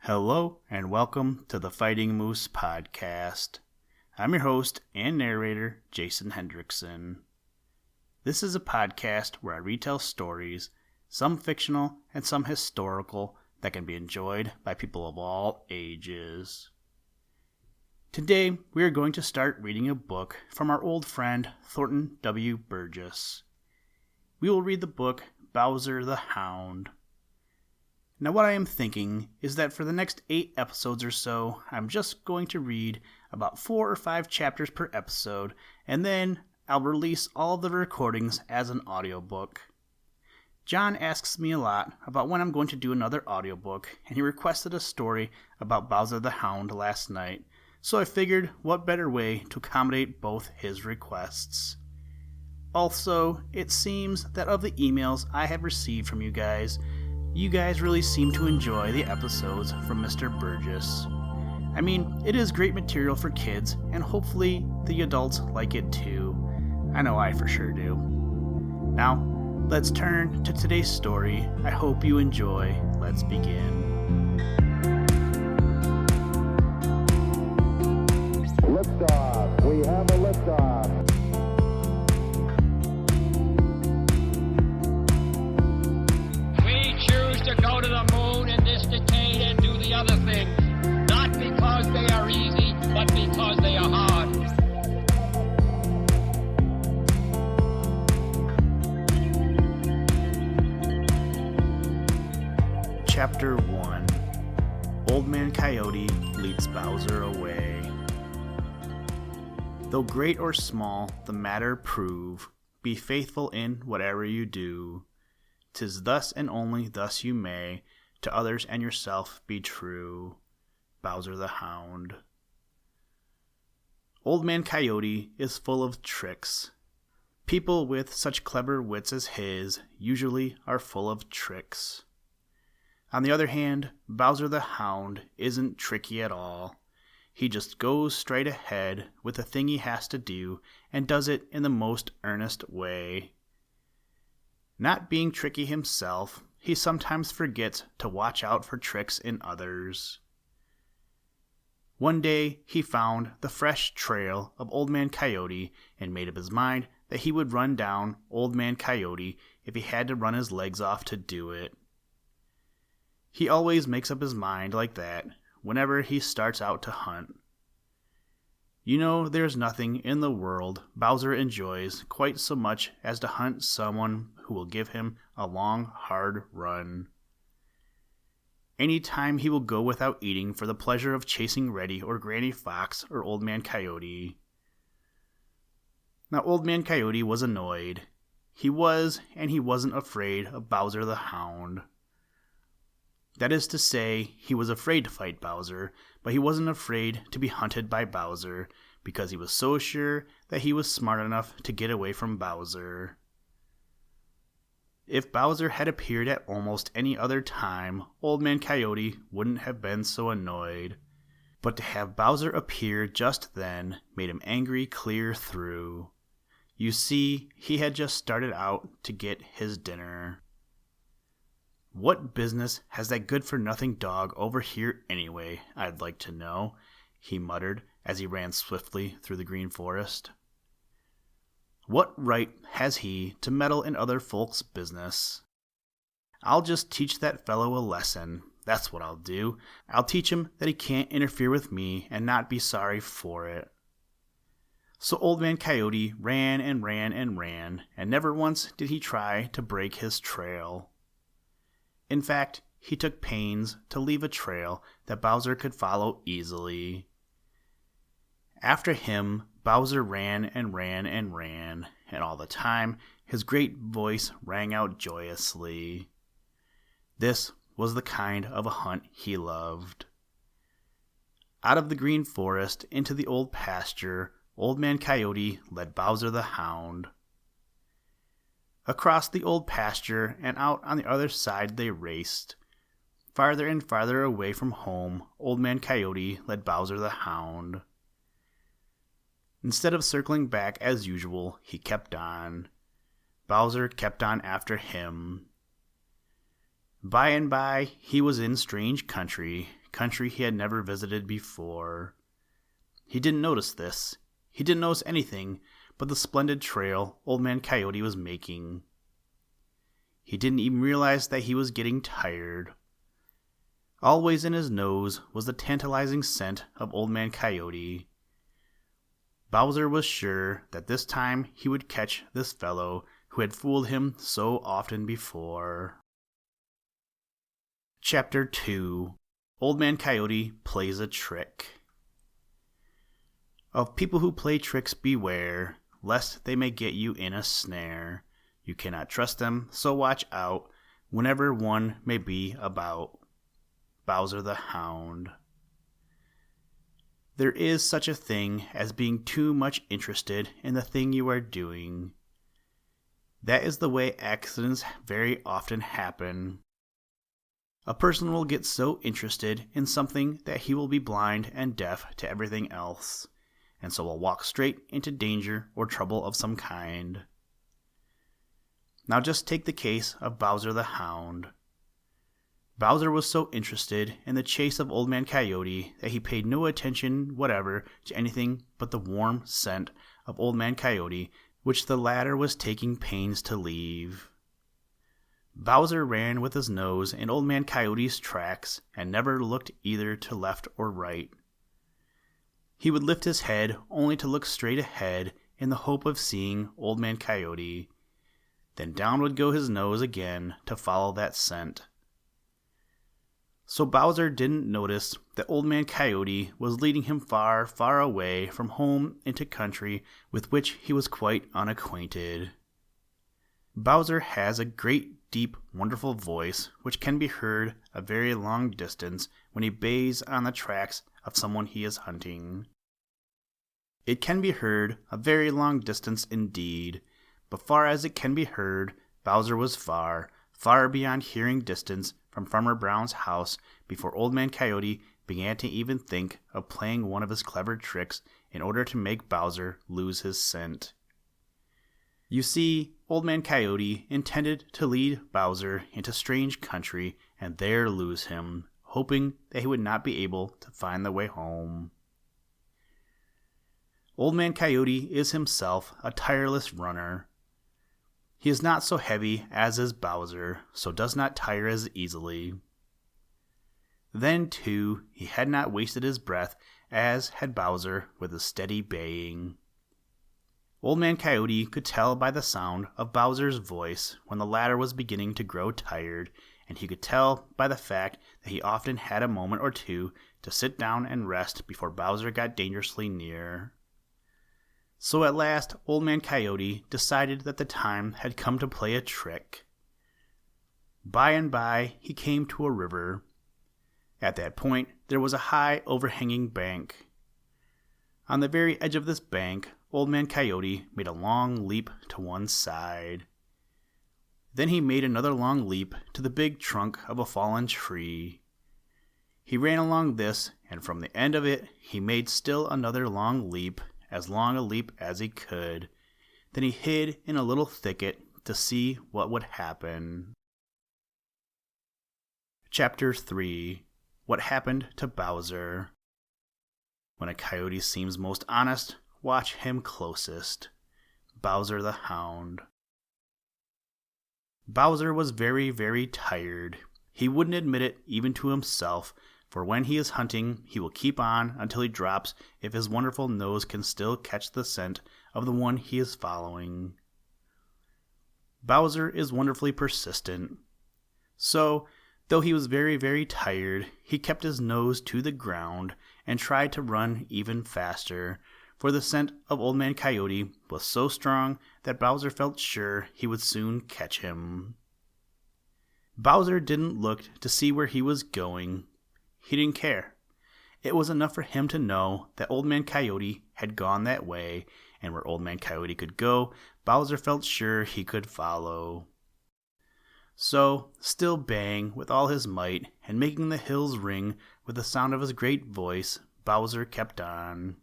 Hello and welcome to the Fighting Moose podcast. I'm your host and narrator, Jason Hendrickson. This is a podcast where I retell stories, some fictional and some historical, that can be enjoyed by people of all ages. Today, we are going to start reading a book from our old friend, Thornton W. Burgess. We will read the book, Bowser the Hound. Now what I am thinking is that for the next 8 episodes or so, I'm just going to read about 4 or 5 chapters per episode, and then I'll release all of the recordings as an audiobook. John asks me a lot about when I'm going to do another audiobook, and he requested a story about Bowser the Hound last night, so I figured what better way to accommodate both his requests. Also, it seems that of the emails I have received from you guys really seem to enjoy the episodes from Mr. Burgess. I mean, it is great material for kids, and hopefully the adults like it too. I know I for sure do. Now, let's turn to today's story. I hope you enjoy. Let's begin. Liftoff. We have a liftoff. To go to the moon in this decade and do the other things, not because they are easy, but because they are hard. Chapter 1. Old Man Coyote leads Bowser away. Though great or small the matter prove, be faithful in whatever you do. 'Tis thus and only thus you may to others and yourself be true. Bowser the Hound. Old Man Coyote is full of tricks. People with such clever wits as his usually are full of tricks. On the other hand, Bowser the Hound isn't tricky at all. He just goes straight ahead with the thing he has to do and does it in the most earnest way. Not being tricky himself, he sometimes forgets to watch out for tricks in others. One day, he found the fresh trail of Old Man Coyote and made up his mind that he would run down Old Man Coyote if he had to run his legs off to do it. He always makes up his mind like that whenever he starts out to hunt. You know, there's nothing in the world Bowser enjoys quite so much as to hunt someone who will give him a long, hard run. Any time he will go without eating for the pleasure of chasing Reddy or Granny Fox or Old Man Coyote. Now, Old Man Coyote was annoyed. He was, and he wasn't afraid of Bowser the Hound. That is to say, he was afraid to fight Bowser, but he wasn't afraid to be hunted by Bowser, because he was so sure that he was smart enough to get away from Bowser. If Bowser had appeared at almost any other time, Old Man Coyote wouldn't have been so annoyed. But to have Bowser appear just then made him angry clear through. You see, he had just started out to get his dinner. What business has that good-for-nothing dog over here anyway, I'd like to know, he muttered as he ran swiftly through the green forest. What right has he to meddle in other folks' business? I'll just teach that fellow a lesson, that's what I'll do. I'll teach him that he can't interfere with me and not be sorry for it. So Old Man Coyote ran and ran and ran, and never once did he try to break his trail. In fact, he took pains to leave a trail that Bowser could follow easily. After him, Bowser ran and ran and ran, and all the time his great voice rang out joyously. This was the kind of a hunt he loved. Out of the green forest into the old pasture, Old Man Coyote led Bowser the Hound. Across the old pasture and out on the other side they raced. Farther and farther away from home, Old Man Coyote led Bowser the Hound. Instead of circling back as usual, he kept on. Bowser kept on after him. By and by, he was in strange country country he had never visited before. He didn't notice this. He didn't notice anything but the splendid trail Old Man Coyote was making. He didn't even realize that he was getting tired. Always in his nose was the tantalizing scent of Old Man Coyote. Bowser was sure that this time he would catch this fellow who had fooled him so often before. Chapter 2. Old Man Coyote Plays a Trick. Of people who play tricks beware, lest they may get you in a snare. You cannot trust them, so watch out, whenever one may be about. Bowser the Hound. There is such a thing as being too much interested in the thing you are doing. That is the way accidents very often happen. A person will get so interested in something that he will be blind and deaf to everything else, and so will walk straight into danger or trouble of some kind. Now just take the case of Bowser the Hound. Bowser was so interested in the chase of Old Man Coyote that he paid no attention whatever to anything but the warm scent of Old Man Coyote, which the latter was taking pains to leave. Bowser ran with his nose in Old Man Coyote's tracks and never looked either to left or right. He would lift his head only to look straight ahead in the hope of seeing Old Man Coyote. Then down would go his nose again to follow that scent. So Bowser didn't notice that Old Man Coyote was leading him far, far away from home into country with which he was quite unacquainted. Bowser has a great, deep, wonderful voice which can be heard a very long distance when he bays on the tracks of someone he is hunting. It can be heard a very long distance indeed, but far as it can be heard, Bowser was far, far beyond hearing distance from Farmer Brown's house before Old Man Coyote began to even think of playing one of his clever tricks in order to make Bowser lose his scent. You see, Old Man Coyote intended to lead Bowser into strange country and there lose him, hoping that he would not be able to find the way home. Old Man Coyote is himself a tireless runner. He is not so heavy as is Bowser, so does not tire as easily. Then, too, he had not wasted his breath as had Bowser with his steady baying. Old Man Coyote could tell by the sound of Bowser's voice when the latter was beginning to grow tired, and he could tell by the fact that he often had a moment or two to sit down and rest before Bowser got dangerously near. So at last Old Man Coyote decided that the time had come to play a trick. By and by he came to a river. At that point there was a high overhanging bank. On the very edge of this bank, Old Man Coyote made a long leap to one side. Then he made another long leap to the big trunk of a fallen tree. He ran along this, and from the end of it he made still another long leap, as long a leap as he could. Then he hid in a little thicket to see what would happen. Chapter 3. What Happened to Bowser. When a coyote seems most honest, watch him closest. Bowser the Hound. Bowser was very, very tired. He wouldn't admit it even to himself, for when he is hunting, he will keep on until he drops if his wonderful nose can still catch the scent of the one he is following. Bowser is wonderfully persistent. So, though he was very, very tired, he kept his nose to the ground and tried to run even faster, for the scent of Old Man Coyote was so strong that Bowser felt sure he would soon catch him. Bowser didn't look to see where he was going. He didn't care. It was enough for him to know that Old Man Coyote had gone that way, and where Old Man Coyote could go, Bowser felt sure he could follow. So, still baying with all his might, and making the hills ring with the sound of his great voice, Bowser kept on.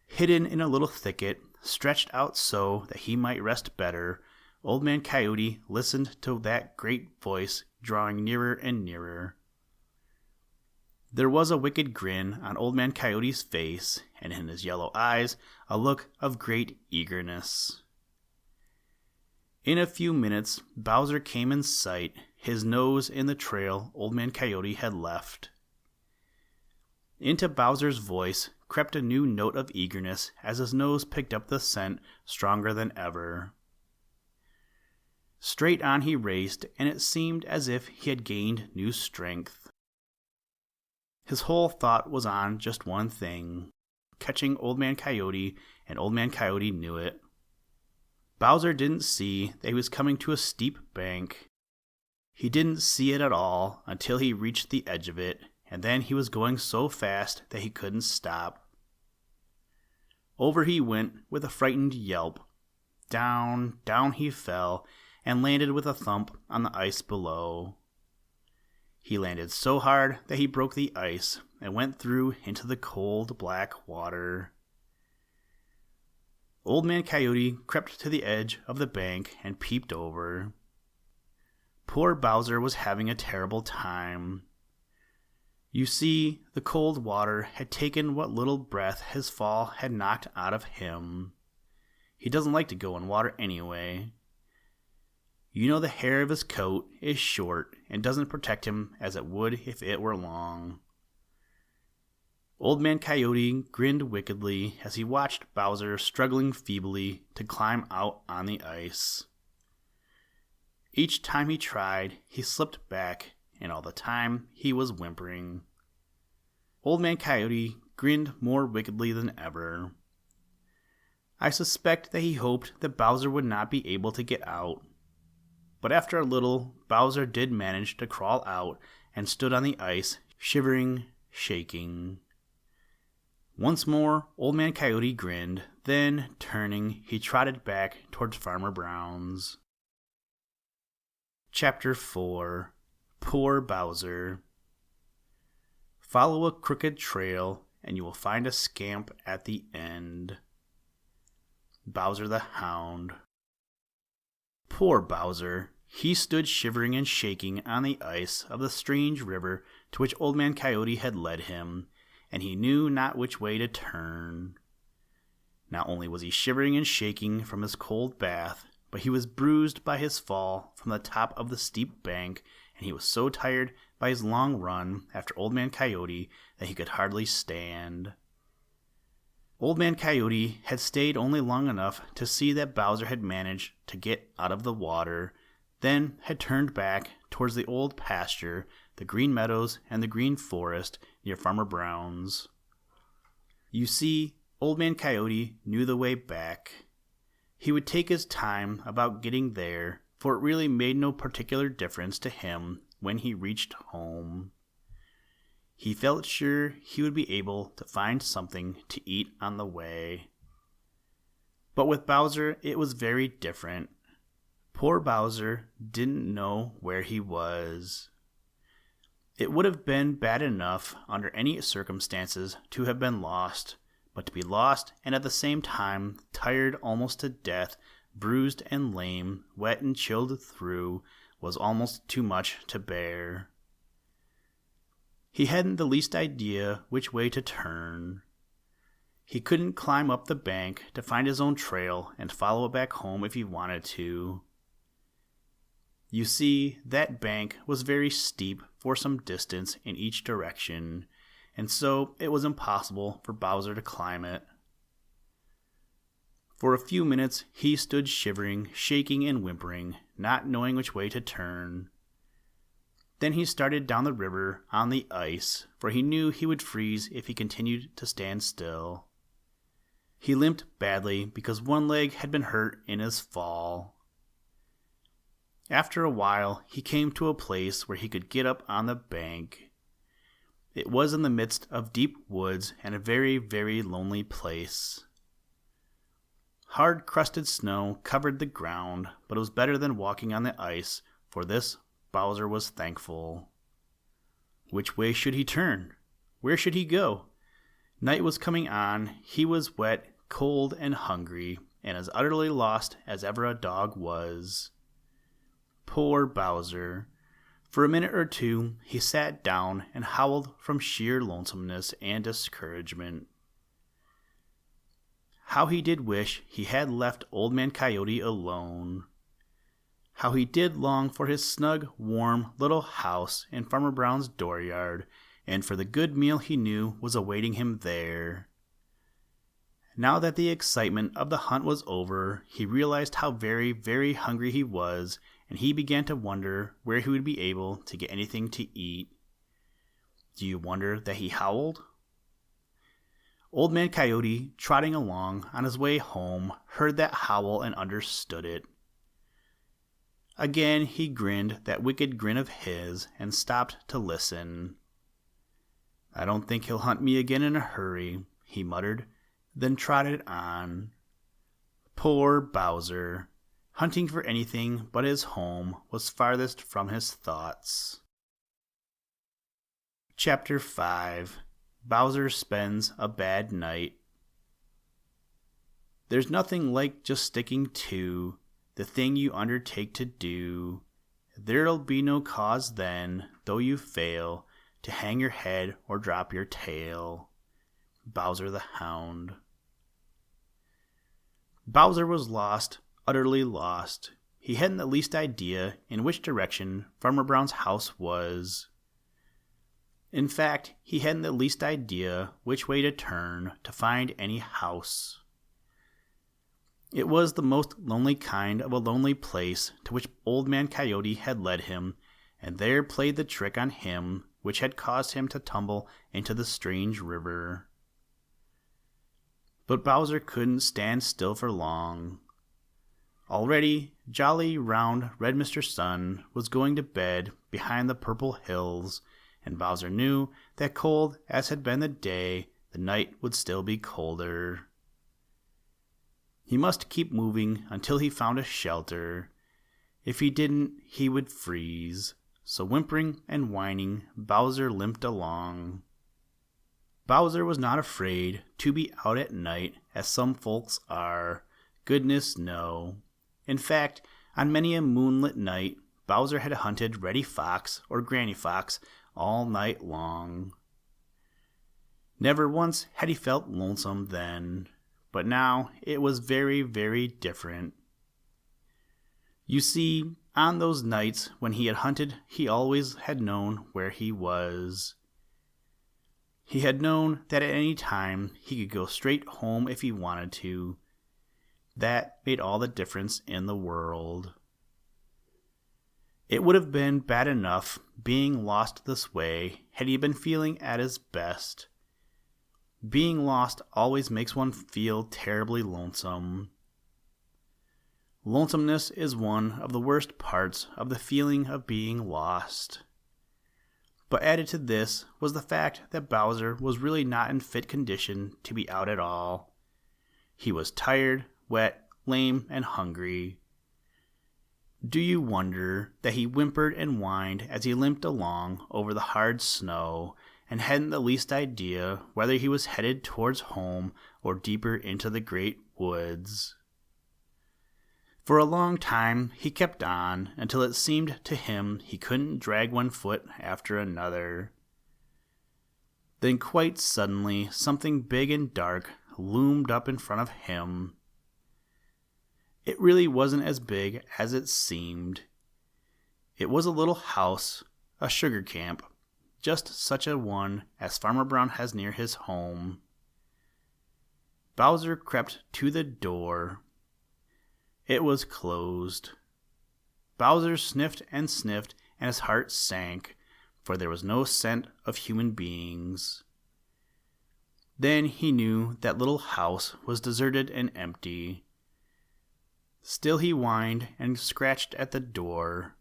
Hidden in a little thicket, stretched out so that he might rest better, Old Man Coyote listened to that great voice drawing nearer and nearer. There was a wicked grin on Old Man Coyote's face, and in his yellow eyes a look of great eagerness. In a few minutes, Bowser came in sight, his nose in the trail Old Man Coyote had left. Into Bowser's voice crept a new note of eagerness as his nose picked up the scent stronger than ever. Straight on he raced, and it seemed as if he had gained new strength. His whole thought was on just one thing, catching Old Man Coyote, and Old Man Coyote knew it. Bowser didn't see that he was coming to a steep bank. He didn't see it at all until he reached the edge of it, and then he was going so fast that he couldn't stop. Over he went with a frightened yelp. Down, down he fell, and landed with a thump on the ice below. He landed so hard that he broke the ice and went through into the cold black water. Old Man Coyote crept to the edge of the bank and peeped over. Poor Bowser was having a terrible time. You see, the cold water had taken what little breath his fall had knocked out of him. He doesn't like to go in water anyway. You know the hair of his coat is short and doesn't protect him as it would if it were long. Old Man Coyote grinned wickedly as he watched Bowser struggling feebly to climb out on the ice. Each time he tried, he slipped back, and all the time he was whimpering. Old Man Coyote grinned more wickedly than ever. I suspect that he hoped that Bowser would not be able to get out. But after a little, Bowser did manage to crawl out and stood on the ice, shivering, shaking. Once more, Old Man Coyote grinned, then, turning, he trotted back towards Farmer Brown's. Chapter 4. Poor Bowser. Follow a crooked trail, and you will find a scamp at the end. Bowser the Hound. Poor Bowser. He stood shivering and shaking on the ice of the strange river to which Old Man Coyote had led him, and he knew not which way to turn. Not only was he shivering and shaking from his cold bath, but he was bruised by his fall from the top of the steep bank, and he was so tired by his long run after Old Man Coyote that he could hardly stand. Old Man Coyote had stayed only long enough to see that Bowser had managed to get out of the water, then had turned back towards the old pasture, the green meadows, and the green forest near Farmer Brown's. You see, Old Man Coyote knew the way back. He would take his time about getting there, for it really made no particular difference to him when he reached home. He felt sure he would be able to find something to eat on the way. But with Bowser, it was very different. Poor Bowser didn't know where he was. It would have been bad enough under any circumstances to have been lost, but to be lost and at the same time tired almost to death, bruised and lame, wet and chilled through, was almost too much to bear. He hadn't the least idea which way to turn. He couldn't climb up the bank to find his own trail and follow it back home if he wanted to. You see, that bank was very steep for some distance in each direction, and so it was impossible for Bowser to climb it. For a few minutes he stood shivering, shaking, and whimpering, not knowing which way to turn. Then he started down the river on the ice, for he knew he would freeze if he continued to stand still. He limped badly because one leg had been hurt in his fall. After a while, he came to a place where he could get up on the bank. It was in the midst of deep woods and a very, very lonely place. Hard-crusted snow covered the ground, but it was better than walking on the ice. For this, Bowser was thankful. Which way should he turn? Where should he go? Night was coming on. He was wet, cold, and hungry, and as utterly lost as ever a dog was. Poor Bowser. For a minute or two, he sat down and howled from sheer lonesomeness and discouragement. How he did wish he had left Old Man Coyote alone. How he did long for his snug, warm little house in Farmer Brown's dooryard, and for the good meal he knew was awaiting him there. Now that the excitement of the hunt was over, he realized how very, very hungry he was, and he began to wonder where he would be able to get anything to eat. Do you wonder that he howled? Old Man Coyote, trotting along on his way home, heard that howl and understood it. Again he grinned that wicked grin of his and stopped to listen. "I don't think he'll hunt me again in a hurry," he muttered, then trotted on. Poor Bowser! Hunting for anything but his home was farthest from his thoughts. Chapter 5. Bowser Spends a Bad Night. There's nothing like just sticking to the thing you undertake to do. There'll be no cause then, though you fail, to hang your head or drop your tail. Bowser the Hound. Bowser was lost, utterly lost. He hadn't the least idea in which direction Farmer Brown's house was. In fact, he hadn't the least idea which way to turn to find any house. It was the most lonely kind of a lonely place to which Old Man Coyote had led him, and there played the trick on him which had caused him to tumble into the strange river. But Bowser couldn't stand still for long. Already, jolly, round, red Mr. Sun was going to bed behind the purple hills, and Bowser knew that cold as had been the day, the night would still be colder. He must keep moving until he found a shelter. If he didn't, he would freeze. So whimpering and whining, Bowser limped along. Bowser was not afraid to be out at night, as some folks are. Goodness, no. In fact, on many a moonlit night, Bowser had hunted Reddy Fox or Granny Fox all night long. Never once had he felt lonesome then, but now it was very, very different. You see, on those nights when he had hunted, he always had known where he was. He had known that at any time he could go straight home if he wanted to. That made all the difference in the world. It would have been bad enough being lost this way had he been feeling at his best. Being lost always makes one feel terribly lonesome. Lonesomeness is one of the worst parts of the feeling of being lost. But added to this was the fact that Bowser was really not in fit condition to be out at all. He was tired, wet, lame, and hungry. Do you wonder that he whimpered and whined as he limped along over the hard snow, and hadn't the least idea whether he was headed towards home or deeper into the great woods? For a long time he kept on until it seemed to him he couldn't drag one foot after another. Then quite suddenly something big and dark loomed up in front of him. It really wasn't as big as it seemed. It was a little house, a sugar camp, just such a one as Farmer Brown has near his home. Bowser crept to the door. It was closed. Bowser sniffed and sniffed, and his heart sank, for there was no scent of human beings. Then he knew that little house was deserted and empty. Still he whined and scratched at the door.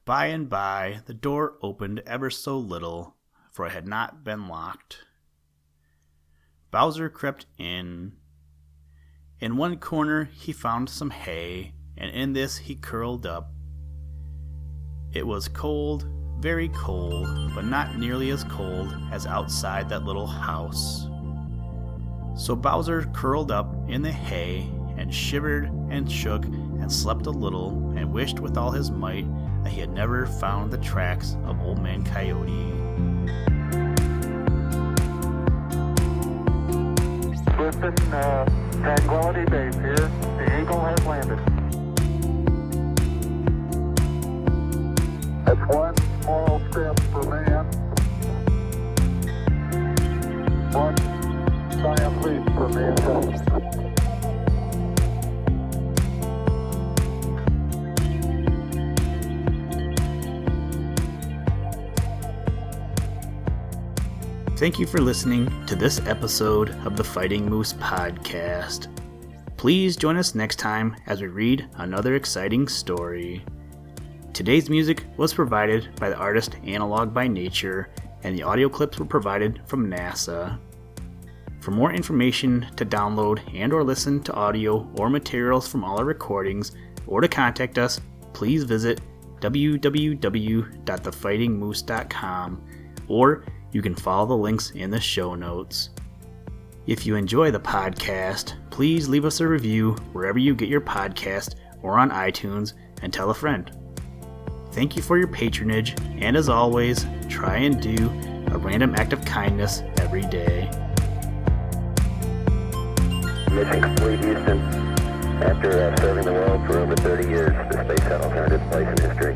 By and by the door opened ever so little, for it had not been locked. Bowser crept in. In one corner he found some hay, and in this he curled up. It was cold, very cold, but not nearly as cold as outside that little house. So Bowser curled up in the hay and shivered and shook and slept a little and wished with all his might that he had never found the tracks of Old Man Coyote. Listen, Tranquility Base here. The Eagle has landed. That's one small step for man. One giant leap for mankind. Thank you for listening to this episode of the Fighting Moose Podcast. Please join us next time as we read another exciting story. Today's music was provided by the artist Analog by Nature, and the audio clips were provided from NASA. For more information to download and or listen to audio or materials from all our recordings, or to contact us, please visit www.thefightingmoose.com, or you can follow the links in the show notes. If you enjoy the podcast, please leave us a review wherever you get your podcast or on iTunes, and tell a friend. Thank you for your patronage, and as always, try and do a random act of kindness every day. Mission complete, Houston. After serving the world for over 30 years, the space shuttle earned its place in history.